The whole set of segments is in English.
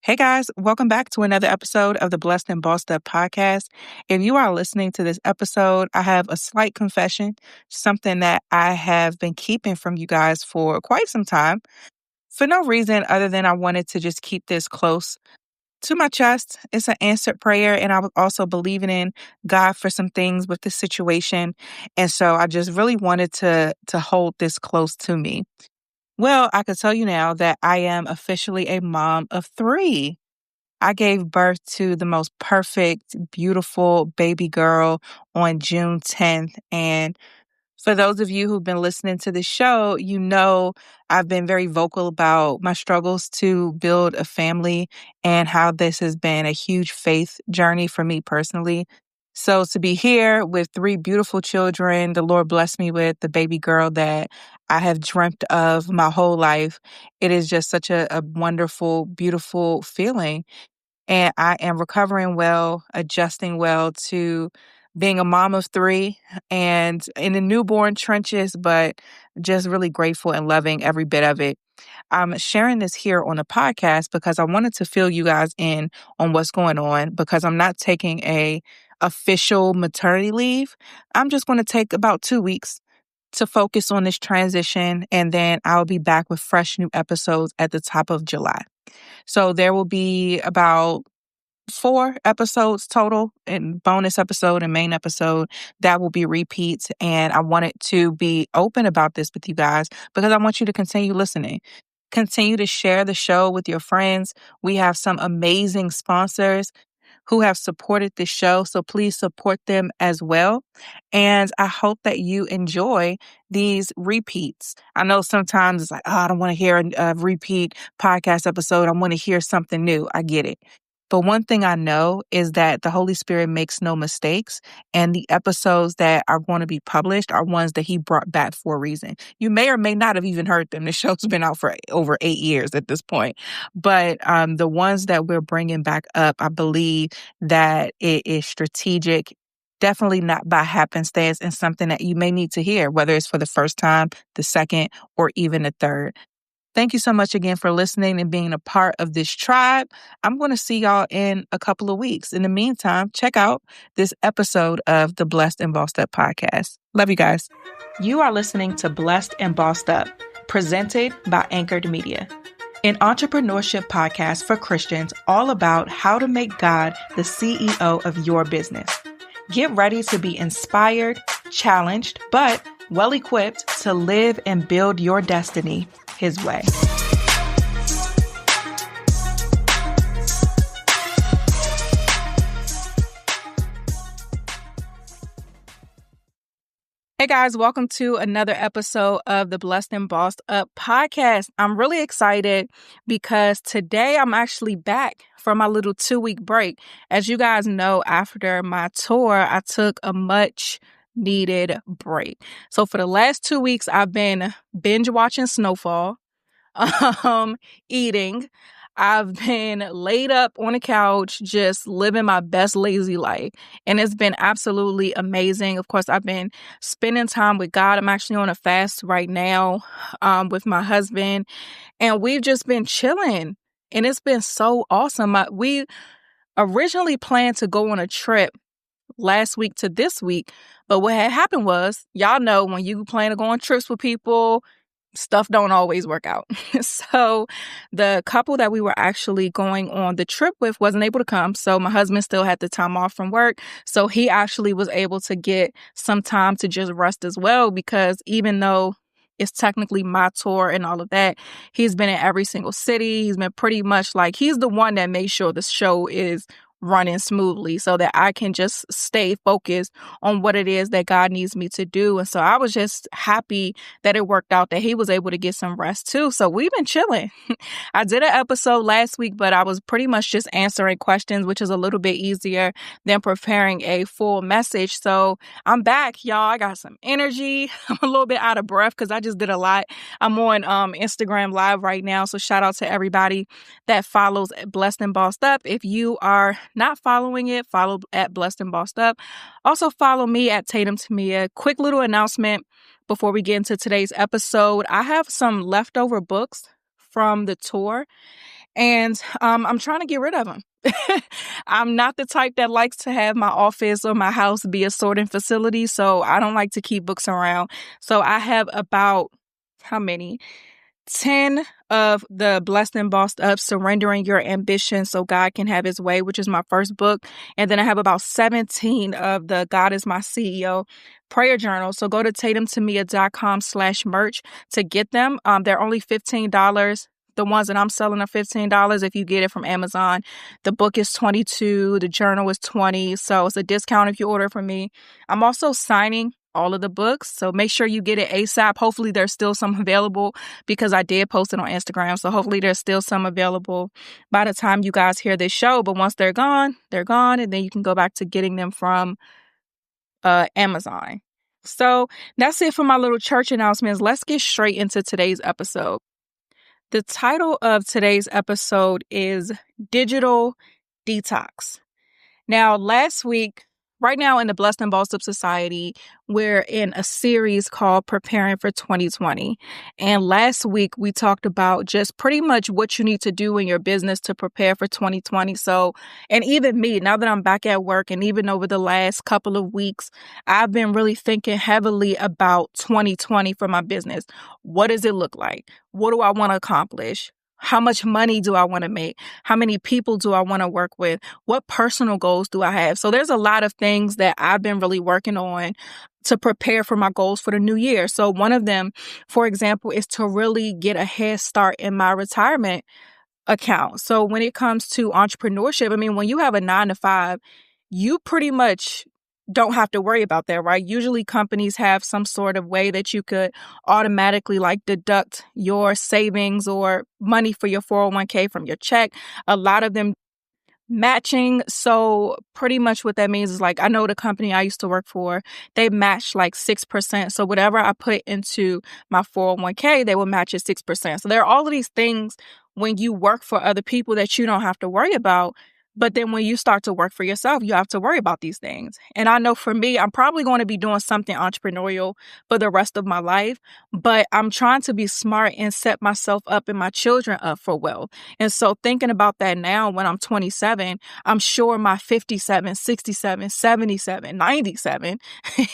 Hey guys, welcome back to another episode of the Blessed and Bossed Up podcast. If you are listening to this episode, I have a slight confession, something that I have been keeping from you guys for quite some time for no reason other than I wanted to just keep this close to my chest. It's an answered prayer, and I was also believing in God for some things with this situation. And so I just really wanted to hold this close to me. Well, I could tell you now that I am officially a mom of three. I gave birth to the most perfect, beautiful baby girl on June 10th. And for those of you who've been listening to the show, you know I've been very vocal about my struggles to build a family and how this has been a huge faith journey for me personally. So to be here with three beautiful children, the Lord blessed me with the baby girl that I have dreamt of my whole life. It is just such a wonderful, beautiful feeling. And I am recovering well, adjusting well to being a mom of three and in the newborn trenches, but just really grateful and loving every bit of it. I'm sharing this here on the podcast because I wanted to fill you guys in on what's going on because I'm not taking a official maternity leave. I'm just going to take about 2 weeks to focus on this transition, and then I'll be back with fresh new episodes at the top of July. So there will be about 4 episodes total, and bonus episode and main episode that will be repeats. And I wanted to be open about this with you guys because I want you to continue listening. Continue to share the show with your friends. We have some amazing sponsors who have supported this show, so please support them as well. And I hope that you enjoy these repeats. I know sometimes it's like, oh, I don't want to hear a repeat podcast episode. I want to hear something new. I get it. But one thing I know is that the Holy Spirit makes no mistakes, and the episodes that are going to be published are ones that He brought back for a reason. You may or may not have even heard them. The show's been out for over 8 years at this point. But the ones that we're bringing back up, I believe that it is strategic, definitely not by happenstance, and something that you may need to hear, whether it's for the first time, the second, or even the third. Thank you so much again for listening and being a part of this tribe. I'm going to see y'all in a couple of weeks. In the meantime, check out this episode of the Blessed and Bossed Up podcast. Love you guys. You are listening to Blessed and Bossed Up, presented by Anchored Media, an entrepreneurship podcast for Christians all about how to make God the CEO of your business. Get ready to be inspired, challenged, but well-equipped to live and build your destiny His way. Hey guys, welcome to another episode of the Blessed and Bossed Up podcast. I'm really excited because today I'm actually back from my little 2-week break. As you guys know, after my tour, I took a much needed break. So for the last 2 weeks, I've been binge watching Snowfall, eating. I've been laid up on the couch, just living my best lazy life. And it's been absolutely amazing. Of course, I've been spending time with God. I'm actually on a fast right now, with my husband, and we've just been chilling. And it's been so awesome. We originally planned to go on a trip last week to this week, but what had happened was, y'all know when you plan to go on trips with people, stuff don't always work out. So the couple that we were actually going on the trip with wasn't able to come. So my husband still had the time off from work. So he actually was able to get some time to just rest as well, because even though it's technically my tour and all of that, he's been in every single city. He's been pretty much like, he's the one that made sure the show is running smoothly so that I can just stay focused on what it is that God needs me to do. And so I was just happy that it worked out, that he was able to get some rest too. So we've been chilling. I did an episode last week, but I was pretty much just answering questions, which is a little bit easier than preparing a full message. So I'm back, y'all. I got some energy. I'm a little bit out of breath because I just did a lot. I'm on Instagram Live right now. So shout out to everybody that follows Blessed and Bossed Up. If you are not following it, follow at Blessed and Bossed Up. Also follow me at Tatum. Quick little announcement before we get into today's episode. I have some leftover books from the tour, And I'm trying to get rid of them. I'm not the type that likes to have my office or my house be a sorting facility, so I don't like to keep books around. So I have about how many? 10 of the Blessed and Bossed Up Surrendering Your Ambition So God Can Have His Way, which is my first book. And then I have about 17 of the God is My CEO prayer journal. So go to tatumtamia.com/merch to get them. They're only $15. The ones that I'm selling are $15 if you get it from Amazon. The book is $22. The journal is $20. So it's a discount if you order from me. I'm also signing all of the books. So make sure you get it ASAP. Hopefully there's still some available because I did post it on Instagram. So hopefully there's still some available by the time you guys hear this show. But once they're gone, they're gone. And then you can go back to getting them from Amazon. So that's it for my little church announcements. Let's get straight into today's episode. The title of today's episode is Digital Detox. Now, last week, right now in the Blessed and Bossed Up Society, we're in a series called Preparing for 2020. And last week, we talked about just pretty much what you need to do in your business to prepare for 2020. So, and even me, now that I'm back at work and even over the last couple of weeks, I've been really thinking heavily about 2020 for my business. What does it look like? What do I want to accomplish? How much money do I want to make? How many people do I want to work with? What personal goals do I have? So there's a lot of things that I've been really working on to prepare for my goals for the new year. So one of them, for example, is to really get a head start in my retirement account. So when it comes to entrepreneurship, I mean, when you have a 9 to 5, you pretty much don't have to worry about that, right? Usually companies have some sort of way that you could automatically like deduct your savings or money for your 401k from your check. A lot of them matching. So pretty much what that means is like, I know the company I used to work for, they match like 6%. So whatever I put into my 401k, they will match at 6%. So there are all of these things when you work for other people that you don't have to worry about. But then when you start to work for yourself, you have to worry about these things. And I know for me, I'm probably going to be doing something entrepreneurial for the rest of my life, but I'm trying to be smart and set myself up and my children up for wealth. And so thinking about that now when I'm 27, I'm sure my 57, 67, 77, 97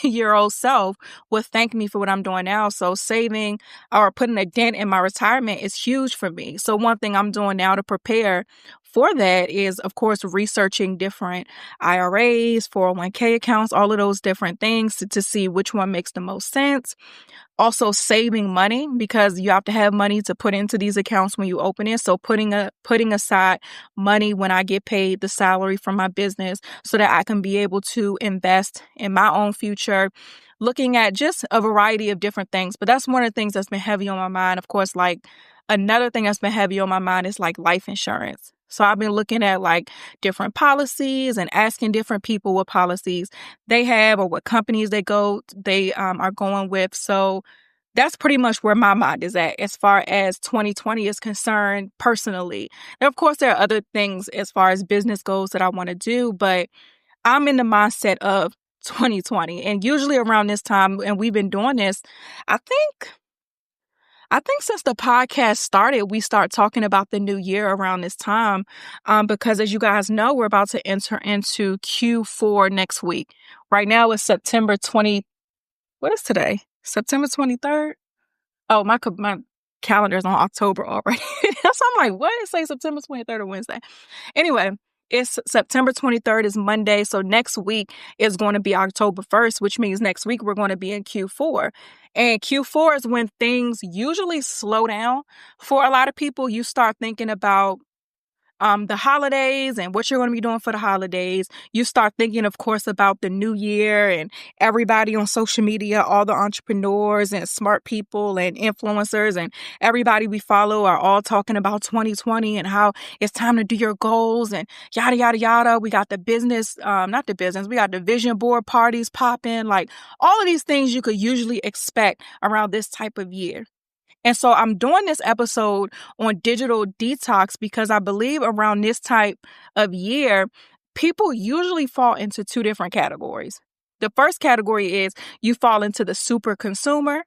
year old self will thank me for what I'm doing now. So saving or putting a dent in my retirement is huge for me. So one thing I'm doing now to prepare for that is, of course, researching different IRAs, 401k accounts, all of those different things to see which one makes the most sense. Also saving money because you have to have money to put into these accounts when you open it. So putting aside money when I get paid the salary from my business so that I can be able to invest in my own future, looking at just a variety of different things. But that's one of the things that's been heavy on my mind. Of course, like another thing that's been heavy on my mind is like life insurance. So I've been looking at like different policies and asking different people what policies they have or what companies they are going with. So that's pretty much where my mind is at as far as 2020 is concerned personally. And of course, there are other things as far as business goals that I want to do, but I'm in the mindset of 2020. And usually around this time, and we've been doing this, I think since the podcast started, we start talking about the new year around this time because as you guys know, we're about to enter into Q4 next week. Right now it's September 20. What is today? September 23rd? Oh, my calendar's on October already. So I'm like, what? It say September 23rd or Wednesday. Anyway, it's September 23rd is Monday. So next week is going to be October 1st, which means next week we're going to be in Q4. And Q4 is when things usually slow down for a lot of people. You start thinking about the holidays and what you're going to be doing for the holidays. You start thinking, of course, about the new year and everybody on social media, all the entrepreneurs and smart people and influencers and everybody we follow are all talking about 2020 and how it's time to do your goals and yada, yada, yada. We got the business, we got the vision board parties popping, like all of these things you could usually expect around this type of year. And so I'm doing this episode on digital detox because I believe around this type of year, people usually fall into two different categories. The first category is you fall into the super consumer.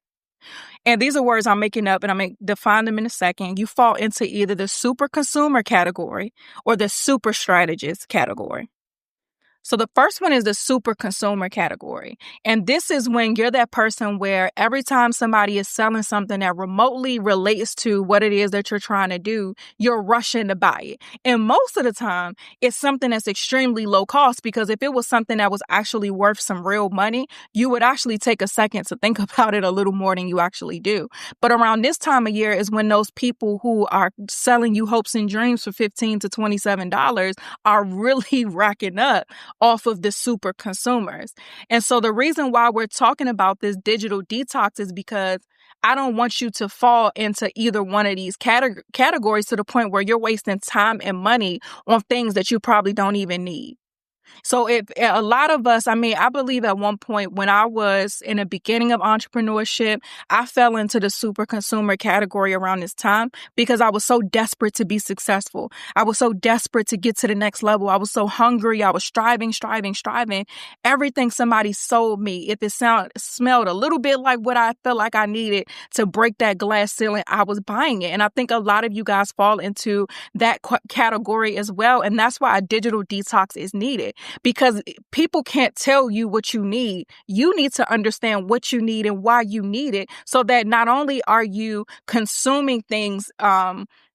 And these are words I'm making up, and I'm going to define them in a second. You fall into either the super consumer category or the super strategist category. So the first one is the super consumer category. And this is when you're that person where every time somebody is selling something that remotely relates to what it is that you're trying to do, you're rushing to buy it. And most of the time, it's something that's extremely low cost, because if it was something that was actually worth some real money, you would actually take a second to think about it a little more than you actually do. But around this time of year is when those people who are selling you hopes and dreams for $15 to $27 are really racking up off of the super consumers. And so the reason why we're talking about this digital detox is because I don't want you to fall into either one of these categories to the point where you're wasting time and money on things that you probably don't even need. So if a lot of us, I believe at one point when I was in the beginning of entrepreneurship, I fell into the super consumer category around this time because I was so desperate to be successful. I was so desperate to get to the next level. I was so hungry. I was striving. Everything somebody sold me, if it smelled a little bit like what I felt like I needed to break that glass ceiling, I was buying it. And I think a lot of you guys fall into that category as well. And that's why a digital detox is needed. Because people can't tell you what you need. You need to understand what you need and why you need it, so that not only are you consuming things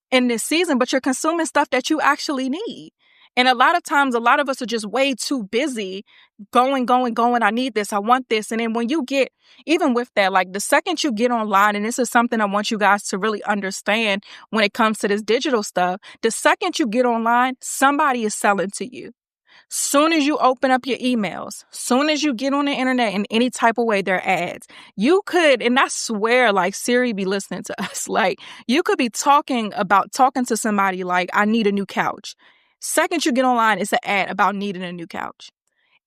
in this season, but you're consuming stuff that you actually need. And a lot of times, a lot of us are just way too busy going. I need this. I want this. And then when you get, even with that, like the second you get online, and this is something I want you guys to really understand when it comes to this digital stuff, the second you get online, somebody is selling to you. Soon as you open up your emails, soon as you get on the internet in any type of way, there are ads. You could, and I swear, like Siri be listening to us, like you could be talking to somebody like, I need a new couch. Second you get online, it's an ad about needing a new couch.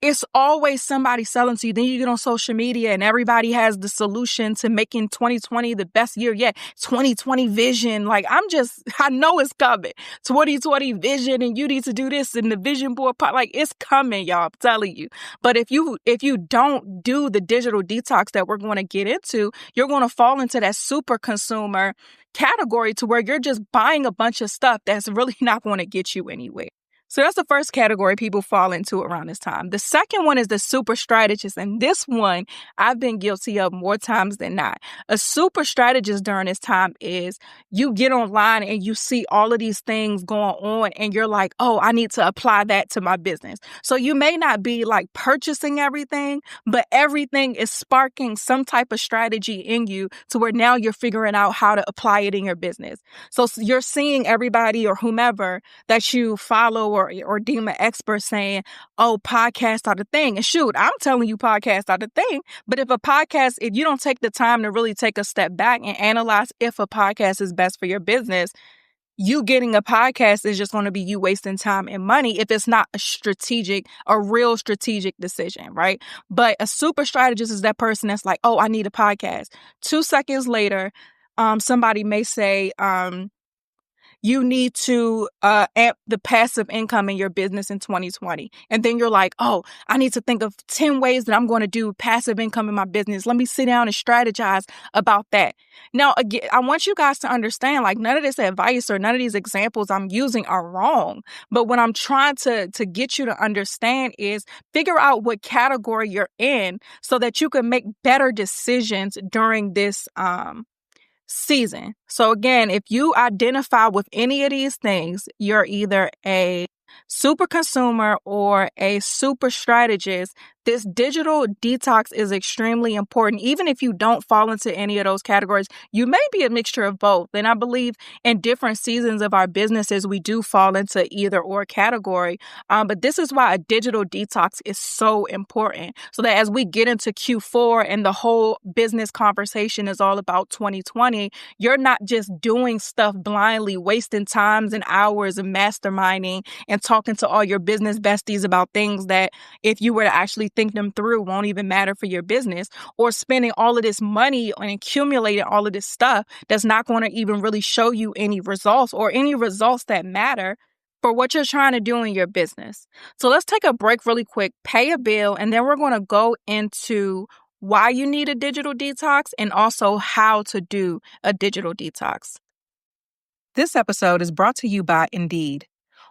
It's always somebody selling to you. Then you get on social media and everybody has the solution to making 2020 the best year yet. 2020 vision. Like I know it's coming. 2020 vision, and you need to do this, and the vision board like it's coming, y'all. I'm telling you. But if you don't do the digital detox that we're going to get into, you're going to fall into that super consumer category to where you're just buying a bunch of stuff that's really not going to get you anywhere. So that's the first category people fall into around this time. The second one is the super strategist. And this one I've been guilty of more times than not. A super strategist during this time is you get online and you see all of these things going on and you're like, oh, I need to apply that to my business. So you may not be like purchasing everything, but everything is sparking some type of strategy in you to where now you're figuring out how to apply it in your business. So you're seeing everybody or whomever that you follow or deem an expert saying, oh, podcasts are the thing. And shoot, I'm telling you podcasts are the thing. But if you don't take the time to really take a step back and analyze if a podcast is best for your business, you getting a podcast is just going to be you wasting time and money if it's not a real strategic decision, right? But a super strategist is that person that's like, oh, I need a podcast. 2 seconds later, somebody may say, you need to amp the passive income in your business in 2020. And then you're like, oh, I need to think of 10 ways that I'm going to do passive income in my business. Let me sit down and strategize about that. Now, again, I want you guys to understand, like, none of this advice or none of these examples I'm using are wrong. But what I'm trying to get you to understand is figure out what category you're in so that you can make better decisions during this season. So again, if you identify with any of these things, you're either a super consumer or a super strategist. This digital detox is extremely important. Even if you don't fall into any of those categories, you may be a mixture of both. And I believe in different seasons of our businesses, we do fall into either or category. But this is why a digital detox is so important. So that as we get into Q4 and the whole business conversation is all about 2020, you're not just doing stuff blindly, wasting times and hours and masterminding and talking to all your business besties about things that if you were to actually think them through won't even matter for your business, or spending all of this money on accumulating all of this stuff that's not going to even really show you any results or any results that matter for what you're trying to do in your business. So let's take a break really quick, pay a bill, and then we're going to go into why you need a digital detox, and also how to do a digital detox. This episode is brought to you by Indeed.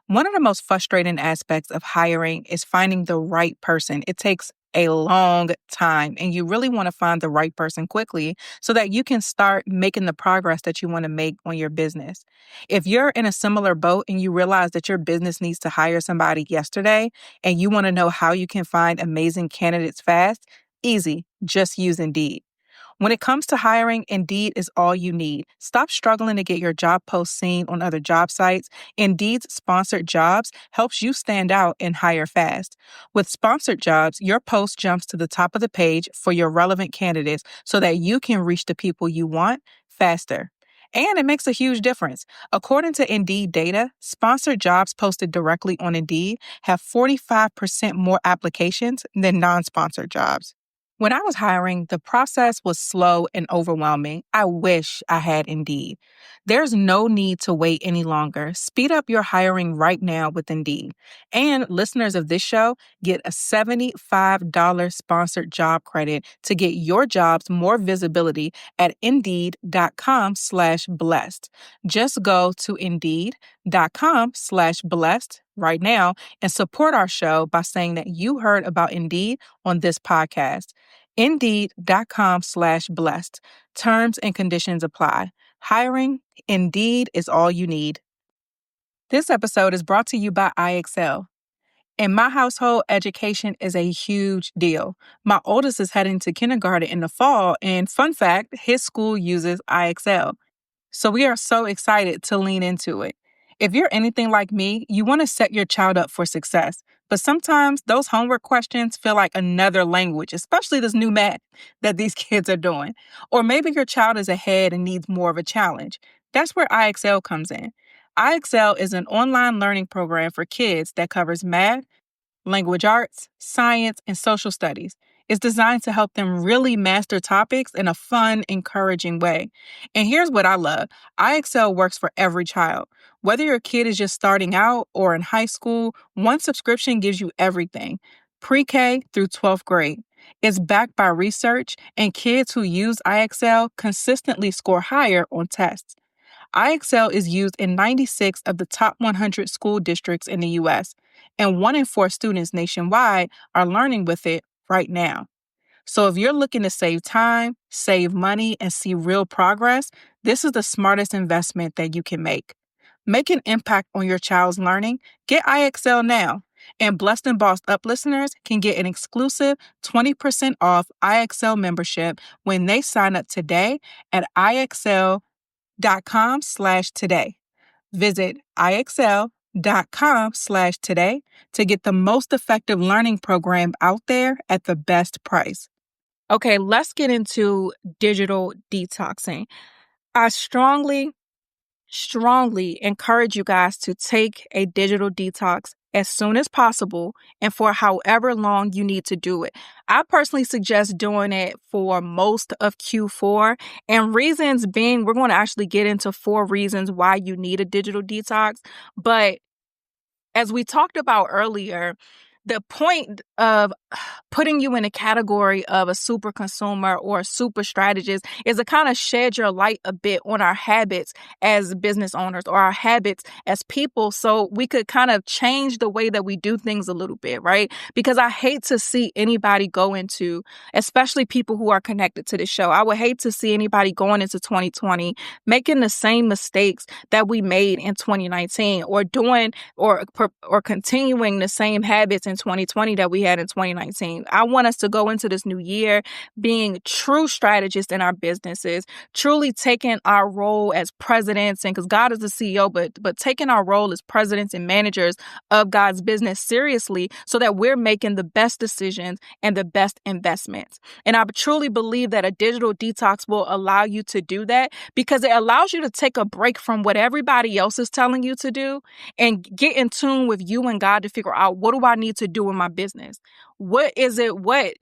One of the most frustrating aspects of hiring is finding the right person. It takes a long time, and you really want to find the right person quickly so that you can start making the progress that you want to make on your business. If you're in a similar boat and you realize that your business needs to hire somebody yesterday and you want to know how you can find amazing candidates fast, easy, just use Indeed. When it comes to hiring, Indeed is all you need. Stop struggling to get your job post seen on other job sites. Indeed's sponsored jobs helps you stand out and hire fast. With sponsored jobs, your post jumps to the top of the page for your relevant candidates so that you can reach the people you want faster. And it makes a huge difference. According to Indeed data, sponsored jobs posted directly on Indeed have 45% more applications than non-sponsored jobs. When I was hiring, the process was slow and overwhelming. I wish I had Indeed. There's no need to wait any longer. Speed up your hiring right now with Indeed. And listeners of this show get a $75 sponsored job credit to get your jobs more visibility at Indeed.com/blessed. Just go to Indeed.com/blessed right now and support our show by saying that you heard about Indeed on this podcast. Indeed.com/blessed. Terms and conditions apply. Hiring, Indeed is all you need. This episode is brought to you by IXL. In my household, education is a huge deal. My oldest is heading to kindergarten in the fall, and fun fact, his school uses IXL. So we are so excited to lean into it. If you're anything like me, you want to set your child up for success. But sometimes those homework questions feel like another language, especially this new math that these kids are doing. Or maybe your child is ahead and needs more of a challenge. That's where IXL comes in. IXL is an online learning program for kids that covers math, language arts, science, and social studies. It's designed to help them really master topics in a fun, encouraging way. And here's what I love. IXL works for every child. Whether your kid is just starting out or in high school, one subscription gives you everything, pre-K through 12th grade. It's backed by research, and kids who use IXL consistently score higher on tests. IXL is used in 96 of the top 100 school districts in the U.S., and 1 in 4 students nationwide are learning with it right now. So if you're looking to save time, save money, and see real progress, this is the smartest investment that you can make. Make an impact on your child's learning. Get IXL now. And Blessed and Bossed Up listeners can get an exclusive 20% off IXL membership when they sign up today at IXL.com/today. Visit IXL.com/today to get the most effective learning program out there at the best price. Okay, let's get into digital detoxing. I strongly encourage you guys to take a digital detox as soon as possible and for however long you need to do it. I personally suggest doing it for most of Q4, and reasons being, we're going to actually get into 4 reasons why you need a digital detox. But as we talked about earlier, the point of putting you in a category of a super consumer or a super strategist is to kind of shed your light a bit on our habits as business owners or our habits as people, so we could kind of change the way that we do things a little bit, right? Because I hate to see anybody go into, especially people who are connected to the show, I would hate to see anybody going into 2020 making the same mistakes that we made in 2019 or doing or continuing the same habits in 2020 that we had in 2019. I want us to go into this new year being true strategists in our businesses, truly taking our role as presidents, and because God is the CEO, but taking our role as presidents and managers of God's business seriously so that we're making the best decisions and the best investments. And I truly believe that a digital detox will allow you to do that because it allows you to take a break from what everybody else is telling you to do and get in tune with you and God to figure out, what do I need to do in my business? what is it? What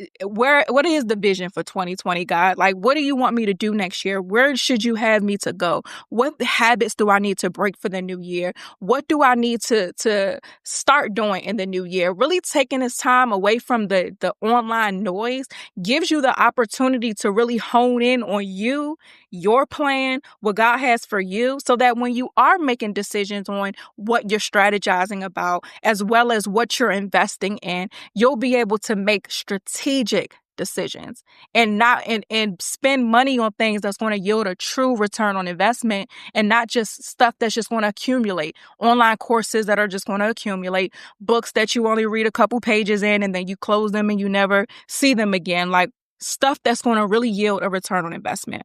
is the vision for 2020, God? Like, what do you want me to do next year? Where should you have me to go? What habits do I need to break for the new year? What do I need to start doing in the new year? Really taking this time away from the online noise gives you the opportunity to really hone in on you, your plan, what God has for you, so that when you are making decisions on what you're strategizing about, as well as what you're investing in, you'll be able to make strategic decisions and not and spend money on things that's going to yield a true return on investment, and not just stuff that's just going to accumulate, online courses that are just going to accumulate, books that you only read a couple pages in and then you close them and you never see them again, like stuff that's going to really yield a return on investment.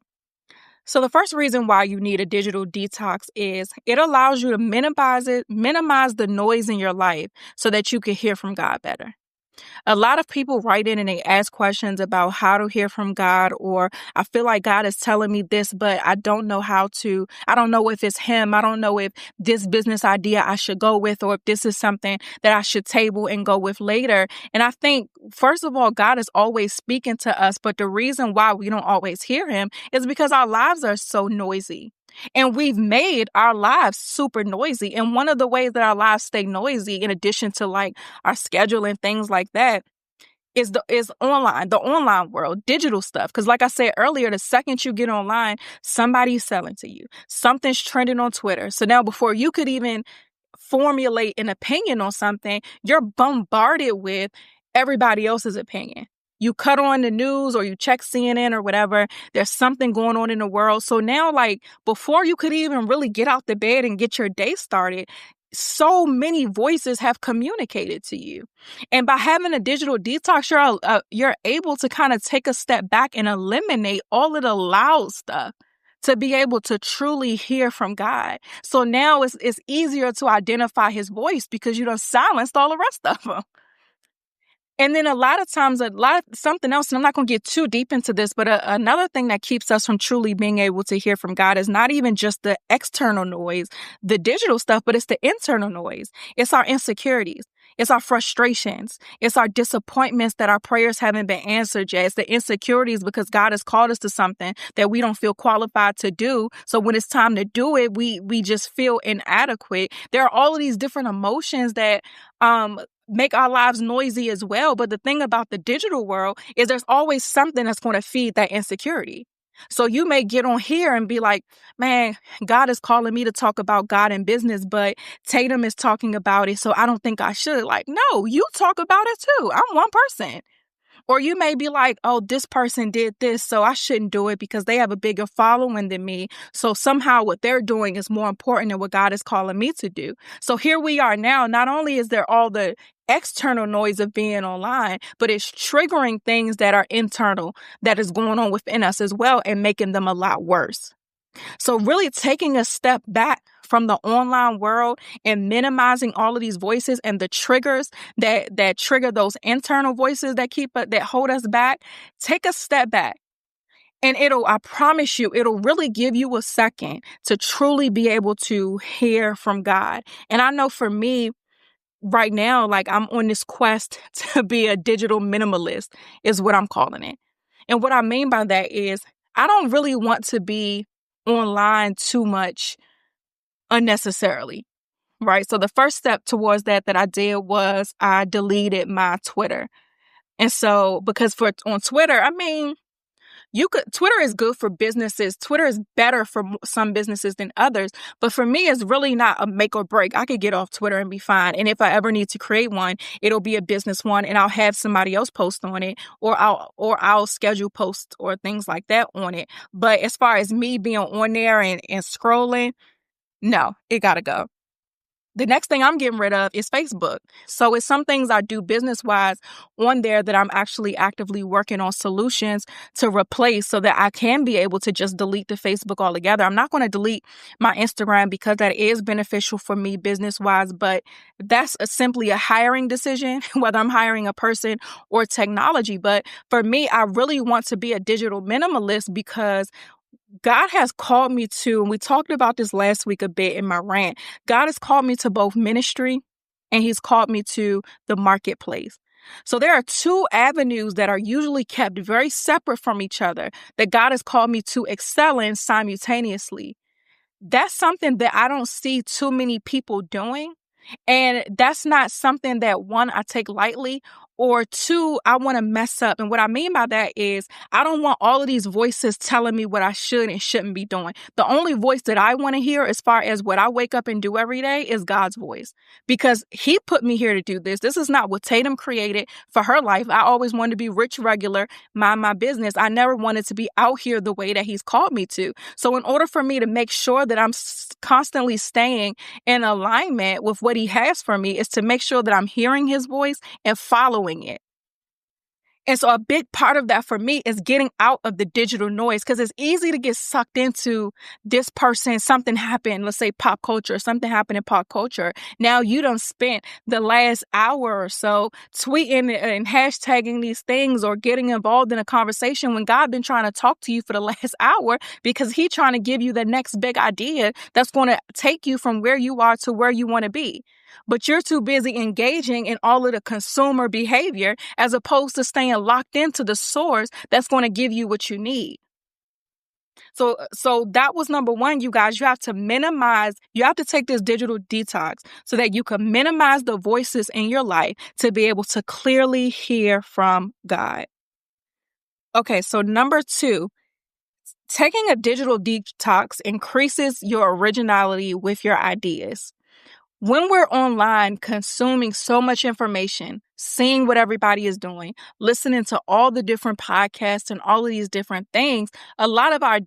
So the first reason why you need a digital detox is it allows you to minimize the noise in your life so that you can hear from God better. A lot of people write in and they ask questions about how to hear from God, or I feel like God is telling me this, but I don't know I don't know if it's him. I don't know if this business idea I should go with, or if this is something that I should table and go with later. And I think, first of all, God is always speaking to us, but the reason why we don't always hear him is because our lives are so noisy. And we've made our lives super noisy. And one of the ways that our lives stay noisy, in addition to like our schedule and things like that, is the online world, digital stuff. Because like I said earlier, the second you get online, somebody's selling to you. Something's trending on Twitter. So now before you could even formulate an opinion on something, you're bombarded with everybody else's opinion. You cut on the news or you check CNN or whatever, there's something going on in the world. So now, like, before you could even really get out the bed and get your day started, so many voices have communicated to you. And by having a digital detox, you're able to kind of take a step back and eliminate all of the loud stuff to be able to truly hear from God. So now it's easier to identify his voice because you done silenced all the rest of them. And then a lot of times, something else, and I'm not going to get too deep into this, but another thing that keeps us from truly being able to hear from God is not even just the external noise, the digital stuff, but it's the internal noise. It's our insecurities. It's our frustrations. It's our disappointments that our prayers haven't been answered yet. It's the insecurities because God has called us to something that we don't feel qualified to do. So when it's time to do it, we just feel inadequate. There are all of these different emotions that make our lives noisy as well. But the thing about the digital world is there's always something that's going to feed that insecurity. So you may get on here and be like, man, God is calling me to talk about God in business, but Tatum is talking about it, so I don't think I should. Like, no, you talk about it too. I'm one person. Or you may be like, oh, this person did this, so I shouldn't do it because they have a bigger following than me. So somehow what they're doing is more important than what God is calling me to do. So here we are now. Not only is there all the external noise of being online, but it's triggering things that are internal that is going on within us as well and making them a lot worse. So really taking a step back from the online world and minimizing all of these voices and the triggers that trigger those internal voices that hold us back, take a step back. And I promise you, it'll really give you a second to truly be able to hear from God. And I know for me, right now, like, I'm on this quest to be a digital minimalist, is what I'm calling it. And what I mean by that is I don't really want to be online too much unnecessarily, right? So the first step towards that I did was I deleted my Twitter. And so because on Twitter, I mean, Twitter is good for businesses. Twitter is better for some businesses than others. But for me, it's really not a make or break. I could get off Twitter and be fine. And if I ever need to create one, it'll be a business one and I'll have somebody else post on it, or I'll schedule posts or things like that on it. But as far as me being on there and scrolling, no, it gotta go. The next thing I'm getting rid of is Facebook. So it's some things I do business-wise on there that I'm actually actively working on solutions to replace so that I can be able to just delete the Facebook altogether. I'm not going to delete my Instagram because that is beneficial for me business-wise, but that's simply a hiring decision, whether I'm hiring a person or technology. But for me, I really want to be a digital minimalist because God has called me to, and we talked about this last week a bit in my rant, God has called me to both ministry and he's called me to the marketplace. So there are two avenues that are usually kept very separate from each other that God has called me to excel in simultaneously. That's something that I don't see too many people doing. And that's not something that, one, I take lightly, or two, I want to mess up. And what I mean by that is I don't want all of these voices telling me what I should and shouldn't be doing. The only voice that I want to hear as far as what I wake up and do every day is God's voice, because he put me here to do this. This is not what Tatum created for her life. I always wanted to be rich, regular, mind my business. I never wanted to be out here the way that he's called me to. So in order for me to make sure that I'm constantly staying in alignment with what he has for me is to make sure that I'm hearing his voice and following it. And so a big part of that for me is getting out of the digital noise, because it's easy to get sucked into this person. Something happened, let's say pop culture, something happened in pop culture. Now you done spent the last hour or so tweeting and hashtagging these things or getting involved in a conversation when God been trying to talk to you for the last hour, because he trying to give you the next big idea that's going to take you from where you are to where you want to be. But you're too busy engaging in all of the consumer behavior as opposed to staying locked into the source that's going to give you what you need. So that was number one, you guys. You have to take this digital detox so that you can minimize the voices in your life to be able to clearly hear from God. Okay, so number two, taking a digital detox increases your originality with your ideas. When we're online consuming so much information, seeing what everybody is doing, listening to all the different podcasts and all of these different things, a lot of our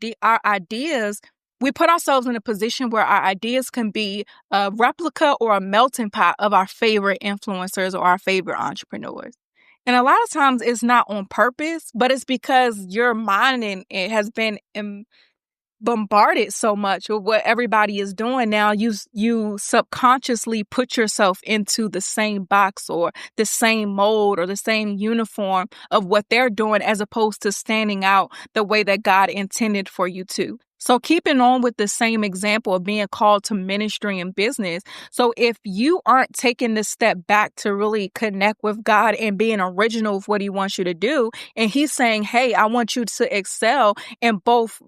ideas, we put ourselves in a position where our ideas can be a replica or a melting pot of our favorite influencers or our favorite entrepreneurs. And a lot of times it's not on purpose, but it's because your mind it has been bombarded so much with what everybody is doing now. You subconsciously put yourself into the same box or the same mold or the same uniform of what they're doing, as opposed to standing out the way that God intended for you to. So keeping on with the same example of being called to ministry and business. So if you aren't taking this step back to really connect with God and being original with what he wants you to do, and he's saying, hey, I want you to excel in both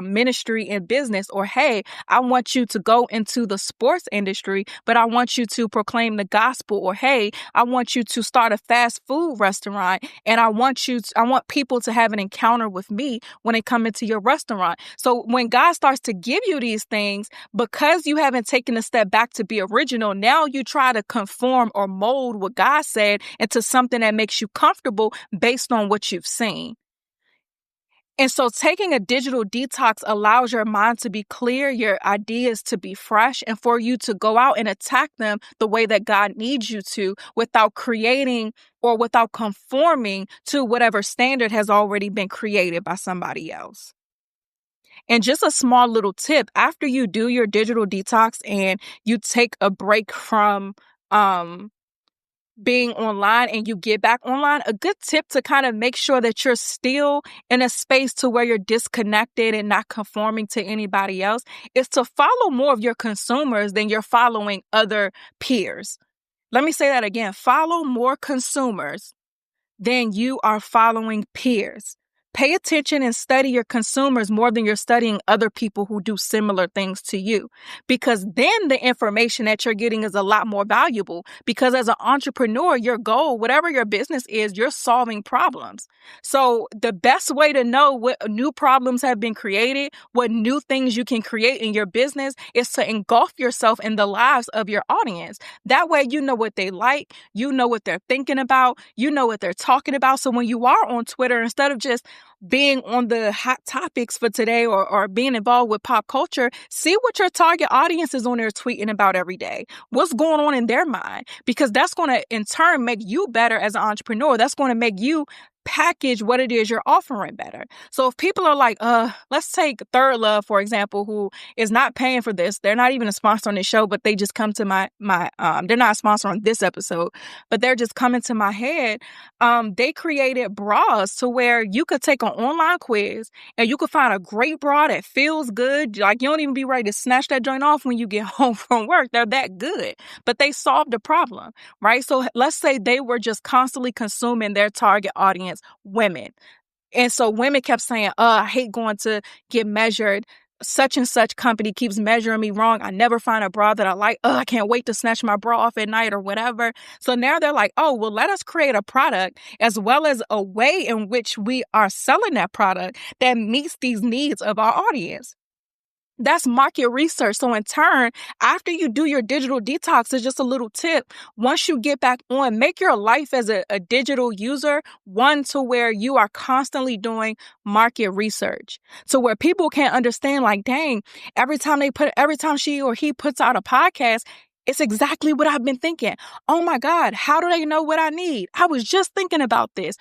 ministry and business, or hey, I want you to go into the sports industry, but I want you to proclaim the gospel, or hey, I want you to start a fast food restaurant, and I want people to have an encounter with me when they come into your restaurant. So when God starts to give you these things, because you haven't taken a step back to be original, now you try to conform or mold what God said into something that makes you comfortable based on what you've seen. And so taking a digital detox allows your mind to be clear, your ideas to be fresh, and for you to go out and attack them the way that God needs you to, without creating or without conforming to whatever standard has already been created by somebody else. And just a small little tip, after you do your digital detox and you take a break from being online and you get back online, a good tip to kind of make sure that you're still in a space to where you're disconnected and not conforming to anybody else is to follow more of your consumers than you're following other peers. Let me say that again. Follow more consumers than you are following peers. Pay attention and study your consumers more than you're studying other people who do similar things to you, because then the information that you're getting is a lot more valuable, because as an entrepreneur, your goal, whatever your business is, you're solving problems. So the best way to know what new problems have been created, what new things you can create in your business, is to engulf yourself in the lives of your audience. That way, you know what they like, you know what they're thinking about, you know what they're talking about. So when you are on Twitter, instead of just being on the hot topics for today or being involved with pop culture, see what your target audience is on there tweeting about every day. What's going on in their mind? Because that's going to in turn make you better as an entrepreneur. That's going to make you package what it is you're offering better. So if people are like, let's take Third Love, for example, who is not paying for this. They're not even a sponsor on this show, but they just come to my they're not a sponsor on this episode, but they're just coming to my head. They created bras to where you could take an online quiz and you could find a great bra that feels good. Like you don't even be ready to snatch that joint off when you get home from work. They're that good, but they solved the problem, right? So let's say they were just constantly consuming their target audience, women. And so women kept saying, I hate going to get measured. Such and such company keeps measuring me wrong. I never find a bra that I like. I can't wait to snatch my bra off at night or whatever. So now they're like, well, let us create a product as well as a way in which we are selling that product that meets these needs of our audience. That's market research. So in turn, after you do your digital detox, it's just a little tip. Once you get back on, make your life as a digital user one to where you are constantly doing market research. So where people can't understand, like, dang, every time she or he puts out a podcast, it's exactly what I've been thinking. Oh my God, how do they know what I need? I was just thinking about this.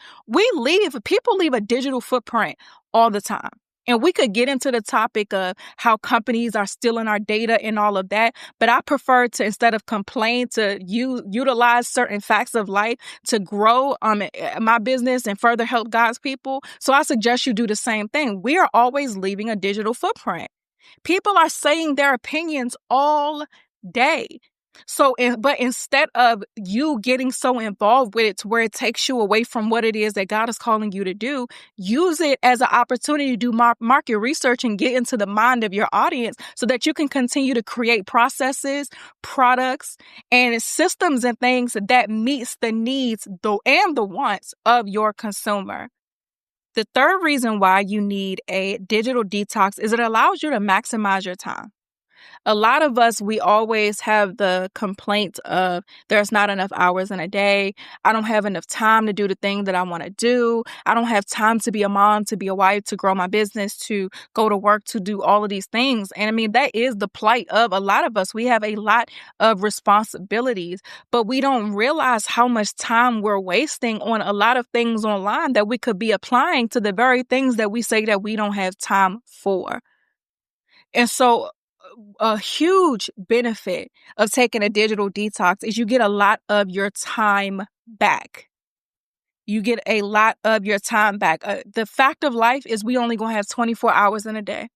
People leave a digital footprint all the time. And we could get into the topic of how companies are stealing our data and all of that. But I prefer to, instead of complain, to utilize certain facts of life to grow my business and further help God's people. So I suggest you do the same thing. We are always leaving a digital footprint. People are saying their opinions all day. So, but instead of you getting so involved with it to where it takes you away from what it is that God is calling you to do, use it as an opportunity to do market research and get into the mind of your audience so that you can continue to create processes, products, and systems and things that meets the needs and the wants of your consumer. The third reason why you need a digital detox is it allows you to maximize your time. A lot of us, we always have the complaint of there's not enough hours in a day. I don't have enough time to do the thing that I want to do. I don't have time to be a mom, to be a wife, to grow my business, to go to work, to do all of these things. And I mean, that is the plight of a lot of us. We have a lot of responsibilities, but we don't realize how much time we're wasting on a lot of things online that we could be applying to the very things that we say that we don't have time for. And so a huge benefit of taking a digital detox is you get a lot of your time back. You get a lot of your time back. The fact of life is we only going to have 24 hours in a day.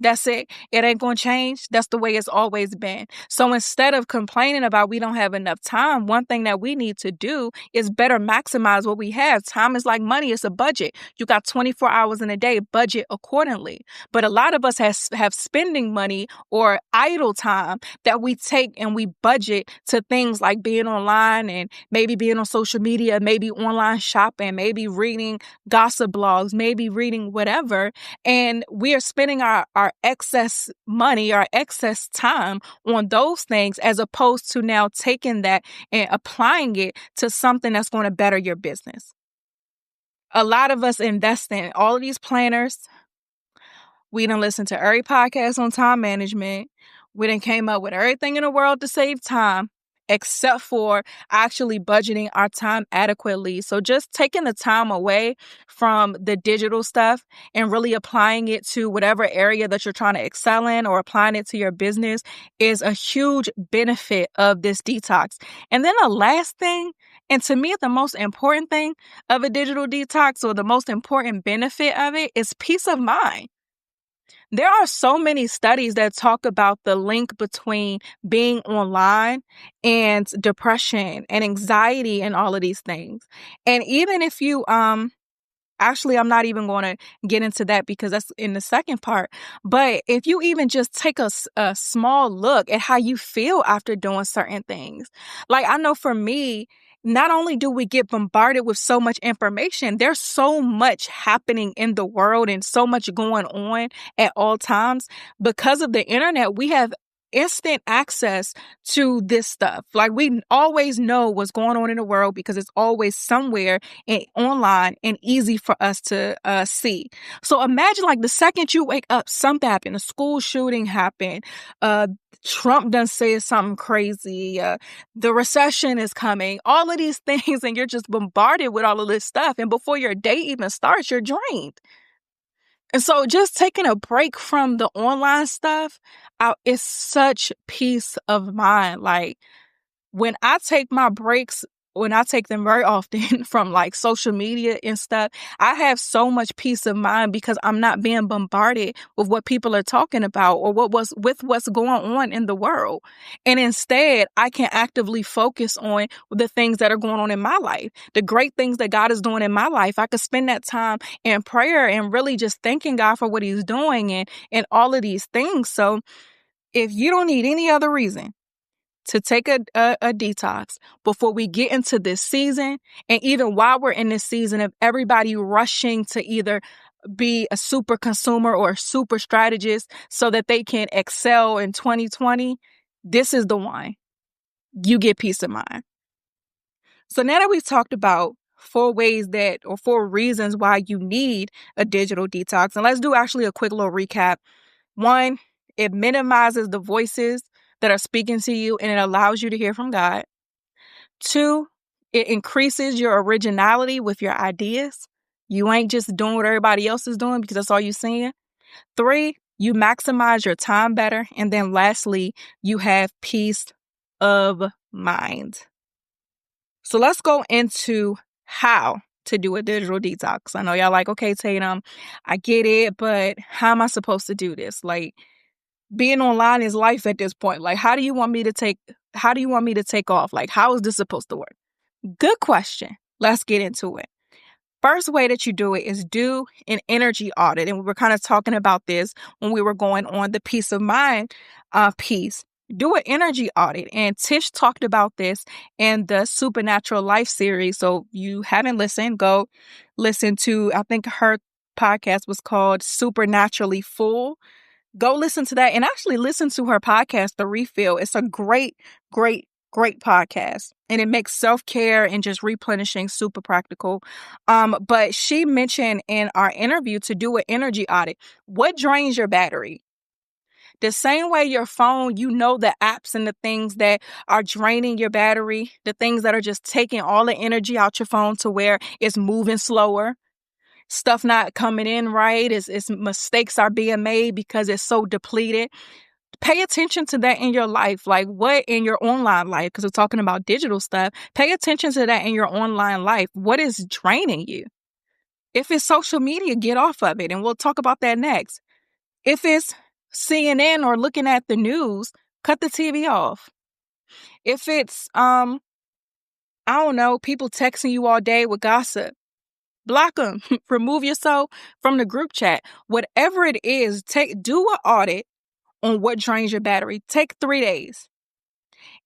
That's it. It ain't going to change. That's the way it's always been. So instead of complaining about we don't have enough time, one thing that we need to do is better maximize what we have. Time is like money. It's a budget. You got 24 hours in a day, budget accordingly. But a lot of us have spending money or idle time that we take and we budget to things like being online and maybe being on social media, maybe online shopping, maybe reading gossip blogs, maybe reading whatever. And we are spending our excess money, our excess time on those things, as opposed to now taking that and applying it to something that's going to better your business. A lot of us invest in all of these planners. We done listened to every podcast on time management. We done came up with everything in the world to save time, except for actually budgeting our time adequately. So just taking the time away from the digital stuff and really applying it to whatever area that you're trying to excel in or applying it to your business is a huge benefit of this detox. And then the last thing, and to me, the most important thing of a digital detox, or the most important benefit of it, is peace of mind. There are so many studies that talk about the link between being online and depression and anxiety and all of these things. And even if you, actually, I'm not even going to get into that because that's in the second part. But if you even just take a small look at how you feel after doing certain things, like I know for me, not only do we get bombarded with so much information, there's so much happening in the world and so much going on at all times. Because of the internet, we have instant access to this stuff. Like, we always know what's going on in the world because it's always somewhere online and easy for us to see. So imagine, like, the second you wake up, something happened. A school shooting happened. Trump done said something crazy. The recession is coming. All of these things, and you're just bombarded with all of this stuff. And before your day even starts, you're drained. And so just taking a break from the online stuff is such peace of mind. Like, when I take my breaks, when I take them very often from like social media and stuff, I have so much peace of mind because I'm not being bombarded with what people are talking about or what's going on in the world. And instead, I can actively focus on the things that are going on in my life, the great things that God is doing in my life. I could spend that time in prayer and really just thanking God for what he's doing and all of these things. So if you don't need any other reason to take a detox before we get into this season, and even while we're in this season of everybody rushing to either be a super consumer or a super strategist so that they can excel in 2020, this is the one. You get peace of mind. So now that we've talked about 4 reasons why you need a digital detox, and let's do actually a quick little recap. 1, it minimizes the voices that are speaking to you and it allows you to hear from God. 2, it increases your originality with your ideas. You ain't just doing what everybody else is doing because that's all you're seeing. 3, you maximize your time better. And then lastly, you have peace of mind. So let's go into how to do a digital detox. I know y'all like, okay, Tatum, I get it, but how am I supposed to do this? Like, being online is life at this point. Like, how do you want me to take off? Like, how is this supposed to work? Good question. Let's get into it. First way that you do it is do an energy audit. And we were kind of talking about this when we were going on the peace of mind piece. Do an energy audit. And Tish talked about this in the Supernatural Life series. So you haven't listened, go listen to, I think her podcast was called Supernaturally Full. Go listen to that and actually listen to her podcast, The Refill. It's a great, great, great podcast. And it makes self-care and just replenishing super practical. But she mentioned in our interview to do an energy audit. What drains your battery? The same way your phone, you know the apps and the things that are draining your battery, the things that are just taking all the energy out your phone to where it's moving slower. Stuff not coming in right, is mistakes are being made because it's so depleted. Pay attention to that in your life. Like, what in your online life, because we're talking about digital stuff, pay attention to that in your online life. What is draining you? If it's social media, get off of it. And we'll talk about that next. If it's CNN or looking at the news, cut the TV off. If it's, I don't know, people texting you all day with gossip, block them. Remove yourself from the group chat. Whatever it is, do an audit on what drains your battery. Take 3 days.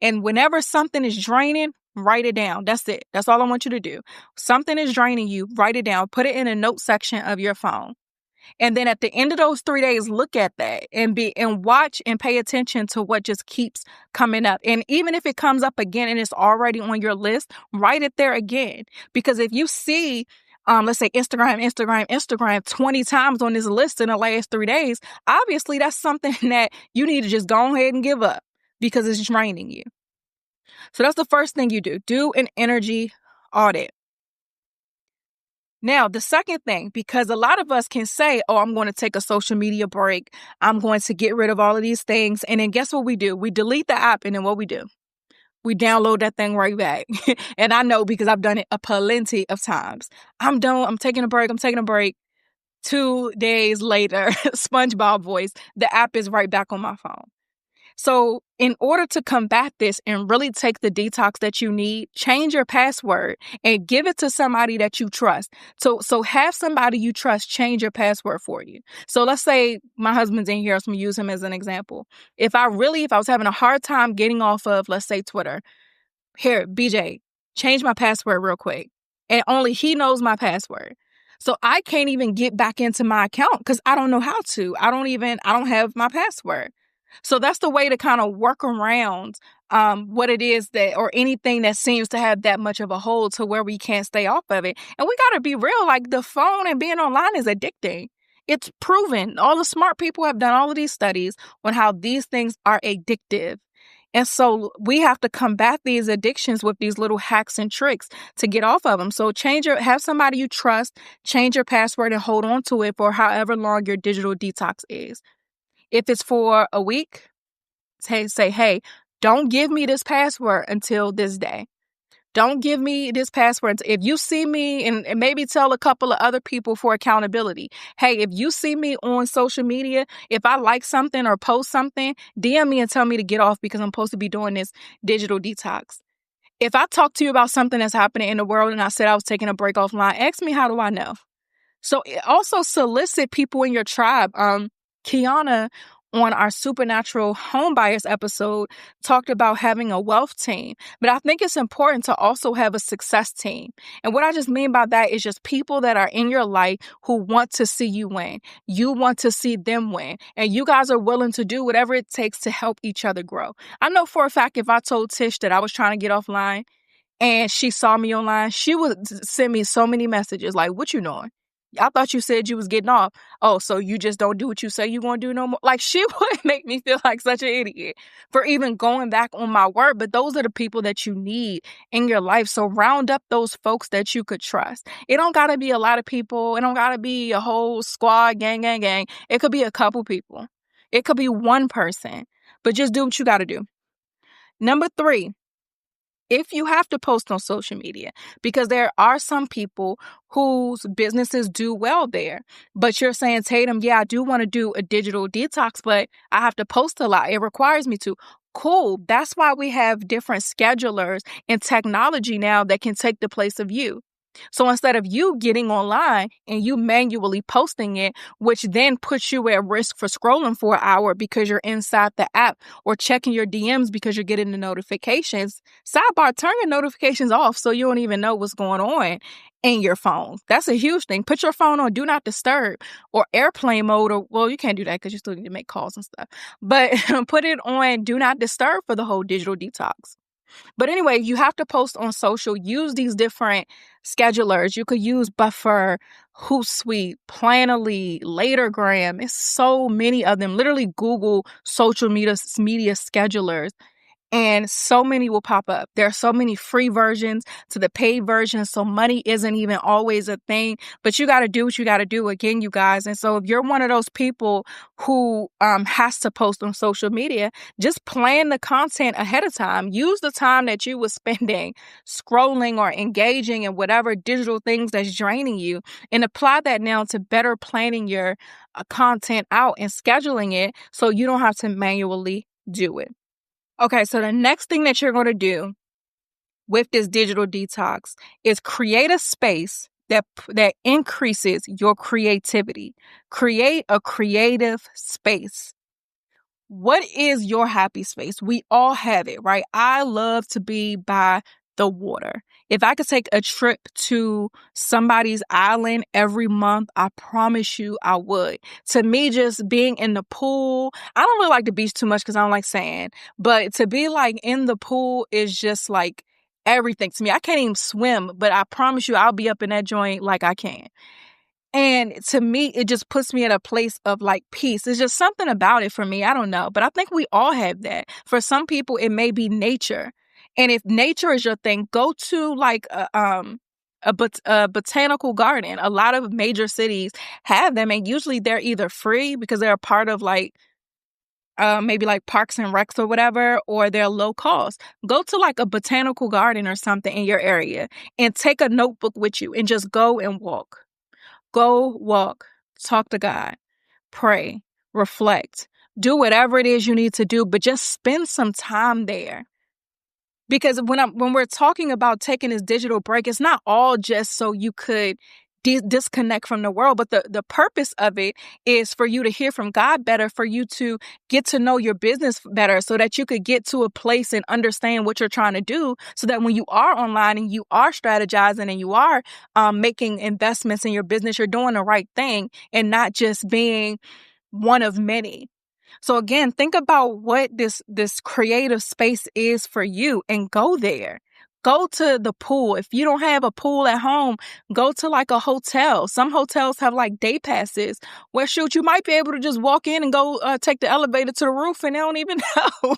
And whenever something is draining, write it down. That's it. That's all I want you to do. Something is draining you, write it down. Put it in a note section of your phone. And then at the end of those 3 days, look at that and watch and pay attention to what just keeps coming up. And even if it comes up again and it's already on your list, write it there again. Because if you see, let's say Instagram 20 times on this list in the last 3 days, obviously that's something that you need to just go ahead and give up because it's draining you. So that's the first thing you do. Do an energy audit. Now, the second thing, because a lot of us can say, oh, I'm going to take a social media break. I'm going to get rid of all of these things. And then guess what we do? We delete the app. And then what we do? We download that thing right back. And I know because I've done it a plenty of times. I'm done. I'm taking a break. 2 days later, SpongeBob voice, the app is right back on my phone. So in order to combat this and really take the detox that you need, change your password and give it to somebody that you trust. So have somebody you trust change your password for you. So let's say my husband's in here, so I'm going to use him as an example. If I was having a hard time getting off of, let's say, Twitter, here, BJ, change my password real quick. And only he knows my password. So I can't even get back into my account because I don't know how to. I don't have my password. So that's the way to kind of work around what it is that, or anything that seems to have that much of a hold to where we can't stay off of it. And we got to be real, like the phone and being online is addicting. It's proven. All the smart people have done all of these studies on how these things are addictive. And so we have to combat these addictions with these little hacks and tricks to get off of them. So have somebody you trust, change your password and hold on to it for however long your digital detox is. If it's for a week, say, hey, don't give me this password until this day. Don't give me this password. If you see me, and maybe tell a couple of other people for accountability. Hey, if you see me on social media, if I like something or post something, DM me and tell me to get off because I'm supposed to be doing this digital detox. If I talk to you about something that's happening in the world and I said I was taking a break offline, ask me, how do I know? So also solicit people in your tribe. Kiana on our Supernatural Homebuyers episode talked about having a wealth team, but I think it's important to also have a success team. And what I just mean by that is just people that are in your life who want to see you win. You want to see them win, and you guys are willing to do whatever it takes to help each other grow. I know for a fact if I told Tish that I was trying to get offline and she saw me online, she would send me so many messages like, what you doing? I thought you said you was getting off. Oh, so you just don't do what you say you want to do no more? Like, she would make me feel like such an idiot for even going back on my word. But those are the people that you need in your life. So round up those folks that you could trust. It don't got to be a lot of people. It don't got to be a whole squad, gang. It could be a couple people. It could be one person. But just do what you got to do. Number 3. If you have to post on social media, because there are some people whose businesses do well there, but you're saying, Tatum, yeah, I do want to do a digital detox, but I have to post a lot. It requires me to. Cool. That's why we have different schedulers and technology now that can take the place of you. So instead of you getting online and you manually posting it, which then puts you at risk for scrolling for an hour because you're inside the app, or checking your DMs because you're getting the notifications, sidebar, turn your notifications off so you don't even know what's going on in your phone. That's a huge thing. Put your phone on do not disturb or airplane mode, or, well, you can't do that because you still need to make calls and stuff. But put it on do not disturb for the whole digital detox. But anyway, you have to post on social. Use these different schedulers. You could use Buffer, Hootsuite, Planoly, Latergram. It's so many of them. Literally Google social media schedulers, and so many will pop up. There are so many free versions to the paid versions, so money isn't even always a thing, but you got to do what you got to do, again, you guys. And so if you're one of those people who has to post on social media, just plan the content ahead of time. Use the time that you were spending scrolling or engaging in whatever digital things that's draining you, and apply that now to better planning your content out and scheduling it so you don't have to manually do it. Okay, so the next thing that you're going to do with this digital detox is create a space that increases your creativity. Create a creative space. What is your happy space? We all have it, right? I love to be by the water. If I could take a trip to somebody's island every month, I promise you I would. To me, just being in the pool, I don't really like the beach too much because I don't like sand, but to be like in the pool is just like everything to me. I can't even swim, but I promise you I'll be up in that joint like I can. And to me, it just puts me at a place of like peace. It's just something about it for me. I don't know, but I think we all have that. For some people, it may be nature. And if nature is your thing, go to like a botanical garden. A lot of major cities have them, and usually they're either free because they're a part of like maybe like Parks and Recs or whatever, or they're low cost. Go to like a botanical garden or something in your area and take a notebook with you and just go and walk. Go walk, talk to God, pray, reflect, do whatever it is you need to do, but just spend some time there. Because when we're talking about taking this digital break, it's not all just so you could disconnect from the world, but the purpose of it is for you to hear from God better, for you to get to know your business better, so that you could get to a place and understand what you're trying to do, so that when you are online and you are strategizing and you are making investments in your business, you're doing the right thing and not just being one of many. So again, think about what this creative space is for you and go there. Go to the pool. If you don't have a pool at home, go to like a hotel. Some hotels have like day passes where, shoot, you might be able to just walk in and go take the elevator to the roof and they don't even know.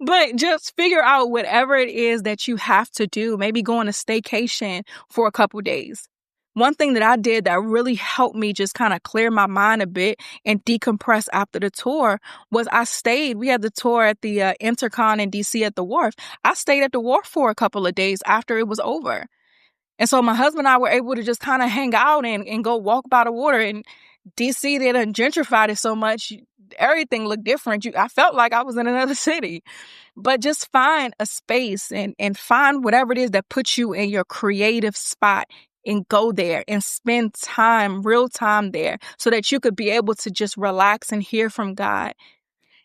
But just figure out whatever it is that you have to do. Maybe go on a staycation for a couple days. One thing that I did that really helped me just kind of clear my mind a bit and decompress after the tour was I stayed. We had the tour at the Intercon in DC at the wharf. I stayed at the wharf for a couple of days after it was over. And so my husband and I were able to just kind of hang out and go walk by the water. And DC, they done gentrified it so much. Everything looked different. I felt like I was in another city. But just find a space and find whatever it is that puts you in your creative spot and go there and spend time, real time there so that you could be able to just relax and hear from God.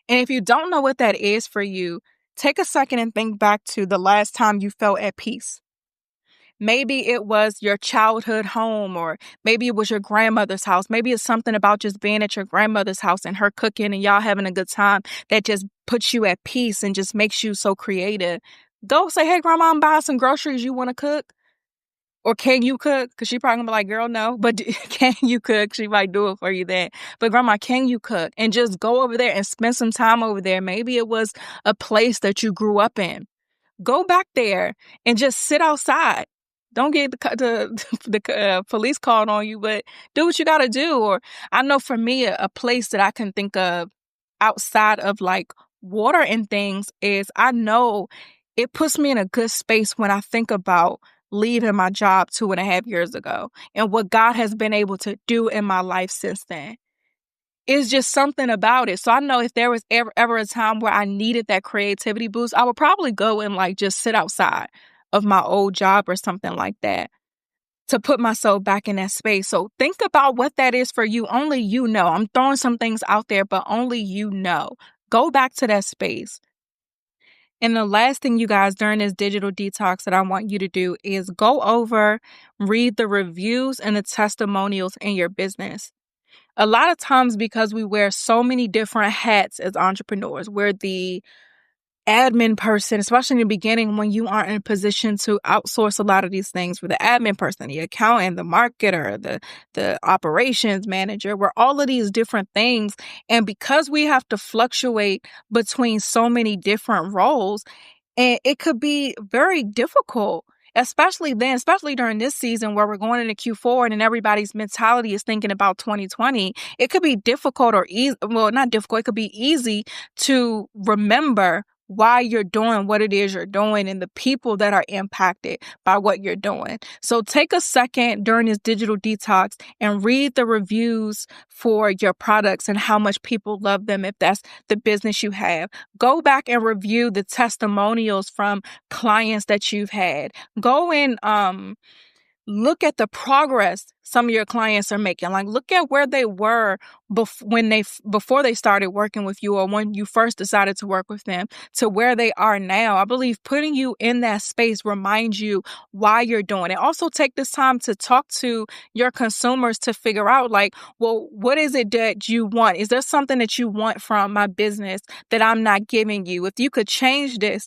And if you don't know what that is for you, take a second and think back to the last time you felt at peace. Maybe it was your childhood home, or maybe it was your grandmother's house. Maybe it's something about just being at your grandmother's house and her cooking and y'all having a good time that just puts you at peace and just makes you so creative. Go say, hey, grandma, I'm buying some groceries. You want to cook? Or can you cook? Because she probably gonna be like, girl, no. But can you cook? She might do it for you then. But grandma, can you cook? And just go over there and spend some time over there. Maybe it was a place that you grew up in. Go back there and just sit outside. Don't get the police called on you, but do what you got to do. Or I know for me, a place that I can think of outside of like water and things is I know it puts me in a good space when I think about leaving my job 2.5 years ago and what God has been able to do in my life since then. It's just something about it. So I know if there was ever a time where I needed that creativity boost, I would probably go and like just sit outside of my old job or something like that to put myself back in that space. So think about what that is for you. Only you know. I'm throwing some things out there, but only you know. Go back to that space. And the last thing, you guys, during this digital detox that I want you to do is go over, read the reviews and the testimonials in your business. A lot of times, because we wear so many different hats as entrepreneurs, we're the admin person, especially in the beginning when you aren't in a position to outsource a lot of these things. For the admin person, the accountant, the marketer, the operations manager, we're all of these different things. And because we have to fluctuate between so many different roles, and it could be very difficult, especially during this season where we're going into Q4 and everybody's mentality is thinking about 2020. It could be difficult or easy. Well, not difficult. It could be easy to remember why you're doing what it is you're doing and the people that are impacted by what you're doing. So take a second during this digital detox and read the reviews for your products and how much people love them if that's the business you have. Go back and review the testimonials from clients that you've had. Go and look at the progress some of your clients are making. Like, look at where they were before they started working with you, or when you first decided to work with them, to where they are now. I believe putting you in that space reminds you why you're doing it. Also, take this time to talk to your consumers to figure out, like, well, what is it that you want? Is there something that you want from my business that I'm not giving you? If you could change this,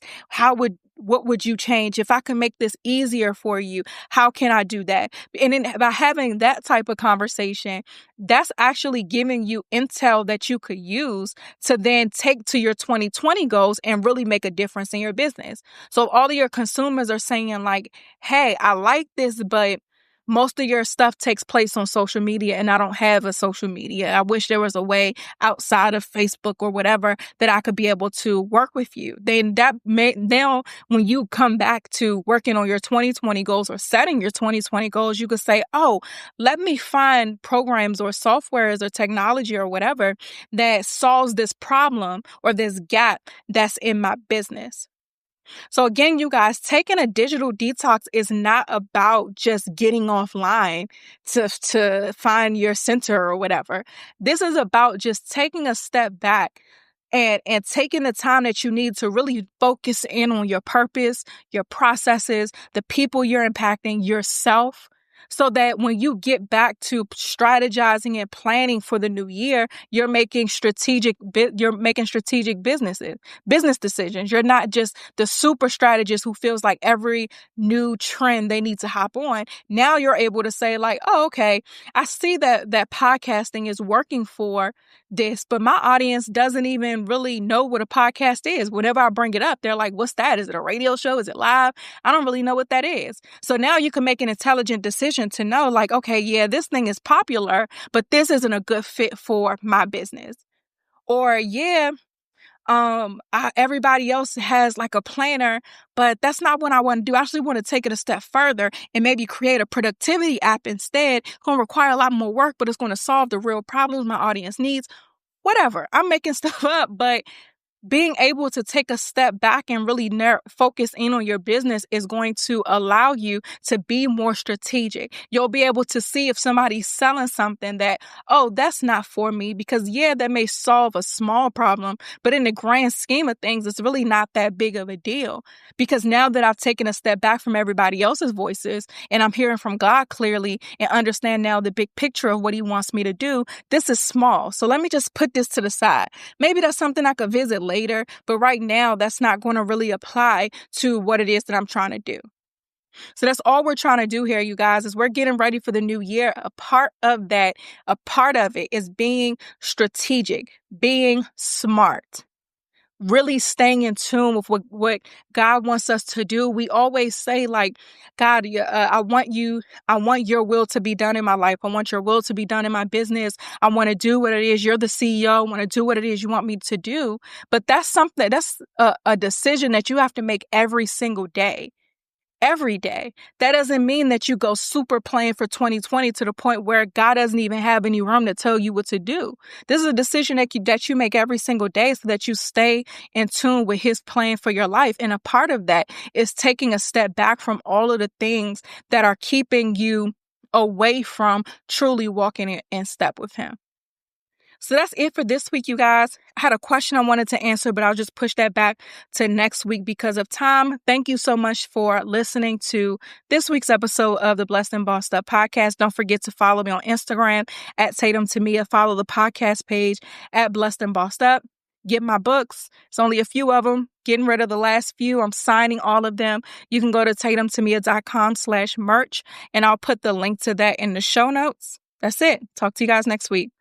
what would you change? If I can make this easier for you, how can I do that? And then by having that type of conversation, that's actually giving you intel that you could use to then take to your 2020 goals and really make a difference in your business. So if all of your consumers are saying like, hey, I like this, but most of your stuff takes place on social media and I don't have a social media. I wish there was a way outside of Facebook or whatever that I could be able to work with you. Then now when you come back to working on your 2020 goals or setting your 2020 goals, you could say, oh, let me find programs or softwares or technology or whatever that solves this problem or this gap that's in my business. So again, you guys, taking a digital detox is not about just getting offline to find your center or whatever. This is about just taking a step back and taking the time that you need to really focus in on your purpose, your processes, the people you're impacting, yourself, so that when you get back to strategizing and planning for the new year, you're making strategic business decisions. You're not just the super strategist who feels like every new trend they need to hop on. Now you're able to say like, oh, okay, I see that podcasting is working for this, but my audience doesn't even really know what a podcast is. Whenever I bring it up, they're like, what's that? Is it a radio show? Is it live? I don't really know what that is. So now you can make an intelligent decision to know like, okay, yeah, this thing is popular, but this isn't a good fit for my business. Or yeah, everybody else has like a planner, but that's not what I want to do. I actually want to take it a step further and maybe create a productivity app instead. It's going to require a lot more work, but it's going to solve the real problems my audience needs. Whatever. I'm making stuff up, but being able to take a step back and really focus in on your business is going to allow you to be more strategic. You'll be able to see if somebody's selling something that, oh, that's not for me, because yeah, that may solve a small problem, but in the grand scheme of things, it's really not that big of a deal. Because now that I've taken a step back from everybody else's voices and I'm hearing from God clearly and understand now the big picture of what he wants me to do, this is small. So let me just put this to the side. Maybe that's something I could visit later, but right now that's not going to really apply to what it is that I'm trying to do. So that's all we're trying to do here, you guys, is we're getting ready for the new year. A part of it is being strategic, being smart, really staying in tune with what God wants us to do. We always say like, God, I want your will to be done in my life. I want your will to be done in my business. I want to do what it is. You're the CEO. I want to do what it is you want me to do. But that's a decision that you have to make every single day. Every day. That doesn't mean that you go super plain for 2020 to the point where God doesn't even have any room to tell you what to do. This is a decision that you make every single day so that you stay in tune with his plan for your life. And a part of that is taking a step back from all of the things that are keeping you away from truly walking in step with him. So that's it for this week, you guys. I had a question I wanted to answer, but I'll just push that back to next week because of time. Thank you so much for listening to this week's episode of the Blessed and Bossed Up podcast. Don't forget to follow me on Instagram at Tatum to Mia. Follow the podcast page at Blessed and Bossed Up. Get my books. It's only a few of them. Getting rid of the last few. I'm signing all of them. You can go to tatumtomia.com/merch, and I'll put the link to that in the show notes. That's it. Talk to you guys next week.